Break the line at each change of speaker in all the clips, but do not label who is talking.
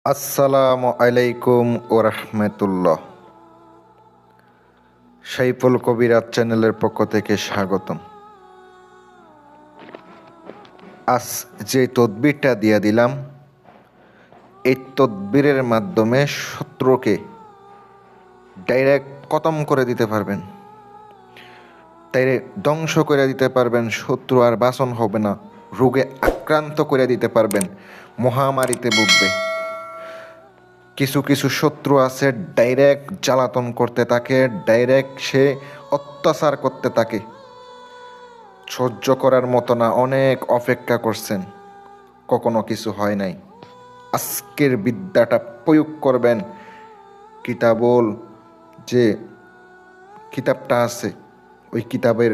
আসসালামু আলাইকুম ওরহমতুল্লাহ। সাইফুল কবিরাজ চ্যানেলের পক্ষ থেকে স্বাগতম। আজ যে তদবিরটা দিয়ে দিলাম, এই তদবিরের মাধ্যমে শত্রুকে ডাইরেক্ট খতম করে দিতে পারবেন, ডাইরেক্ট ধ্বংস করে দিতে পারবেন। শত্রু আর বাসন হবে না, রোগে আক্রান্ত করে দিতে পারবেন, মহামারীতে ভুগবে। কিছু কিছু শত্রু আছে ডাইরেক্ট জ্বালাতন করতে থাকে, ডাইরেক্ট সে অত্যাচার করতে থাকে। সহ্য করার মতো না, অনেক অপেক্ষা করছেন, কখনো কিছু হয় নাই। আজকের বিদ্যাটা প্রয়োগ করবেন। কিতাবুল যে কিতাবটা আছে, ওই কিতাবের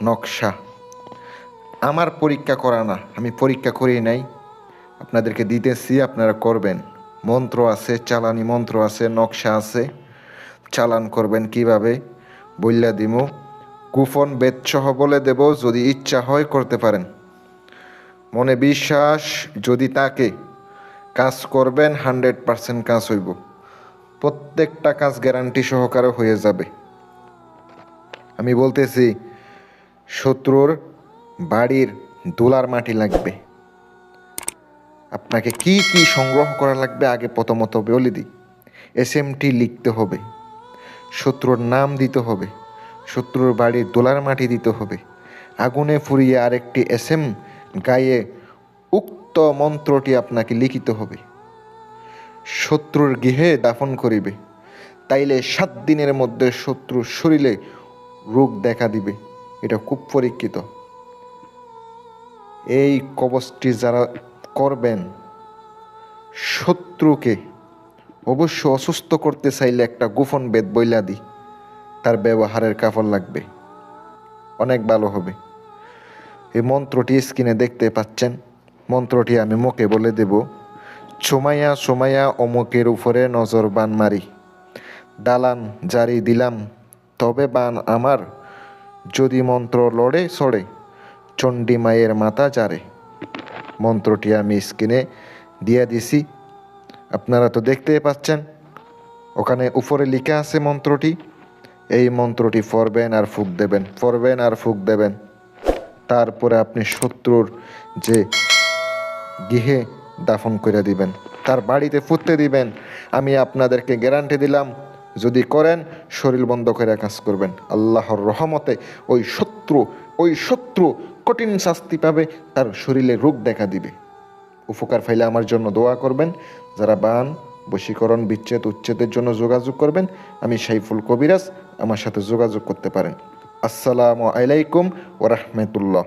নকশা আমার পরীক্ষা করা না, আমি পরীক্ষা করি নাই, আপনাদেরকে দিতেছি, আপনারা করবেন। মন্ত্র আছে, চালানি মন্ত্র আছে, নকশা আছে, চালান করবেন কিভাবে বইলা দিমু। কুফন বেদসহ বলে দেব, যদি ইচ্ছা হয় করতে পারেন। মনে বিশ্বাস যদি তাকে কাজ করবেন, 100% কাজ হইব। প্রত্যেকটা কাজ গ্যারান্টি সহকারে হয়ে যাবে। আমি বলতেছি, শত্রুর বাড়ির দোলার মাটি লাগবে। আপনাকে কি কি সংগ্রহ করা লাগবে আগে প্রথমত বলে দিই। এসএমটি লিখতে হবে, শত্রুর নাম দিতে হবে, শত্রুর বাড়ির দোলার মাটি দিতে হবে, আগুনে ফুরিয়ে আরেকটি এসএম গায়ে উক্ত মন্ত্রটি আপনাকে লিখিতে হবে। শত্রুর গৃহে দাফন করিবে, তাইলে 7 দিনের মধ্যে শত্রুর শরীরে রোগ দেখা দিবে। এটা খুব পরীক্ষিত। এই কবচটি যারা করবেন, শত্রুকে অবশ্য অসুস্থ করতে চাইলে একটা গোপন বেদ বইলা দিই, তার ব্যবহারের কাফল লাগবে, অনেক ভালো হবে। এই মন্ত্রটি স্ক্রিনে দেখতে পাচ্ছেন, মন্ত্রটি আমি মুখে বলে দেব। সোমাইয়া সোমাইয়া অমুকের উপরে নজর বান মারি, দালান জারি দিলাম তবে বান আমার, যদি মন্ত্র লড়ে সড়ে চণ্ডী মায়ের মাথা জারে। মন্ত্রটি আমি স্ক্রিনে দিয়ে দিছি, আপনারা তো দেখতেই পাচ্ছেন, ওখানে উপরে লেখা আছে মন্ত্রটি। এই মন্ত্রটি পড়বেন আর ফুঁক দেবেন, পড়বেন আর ফুঁক দেবেন। তারপরে আপনি শত্রুর যে গৃহে দাফন করে দিবেন, তার বাড়িতে ফুটতে দিবেন। আমি আপনাদেরকে গ্যারান্টি দিলাম, যদি করেন শরীর বন্ধ করে কাজ করবেন, আল্লাহর রহমতে ওই শত্রু কঠিন শাস্তি পাবে, তার শরীরে রোগ দেখা দিবে। উপকার পাইলে আমার জন্য দোয়া করবেন। যারা বান, বশীকরণ, বিচ্ছেদ, উচ্ছেদের জন্য যোগাযোগ করবেন, আমি সাইফুল কবিরাজ, আমার সাথে যোগাযোগ করতে পারেন। আসসালামু আলাইকুম ওরহমতুল্লাহ।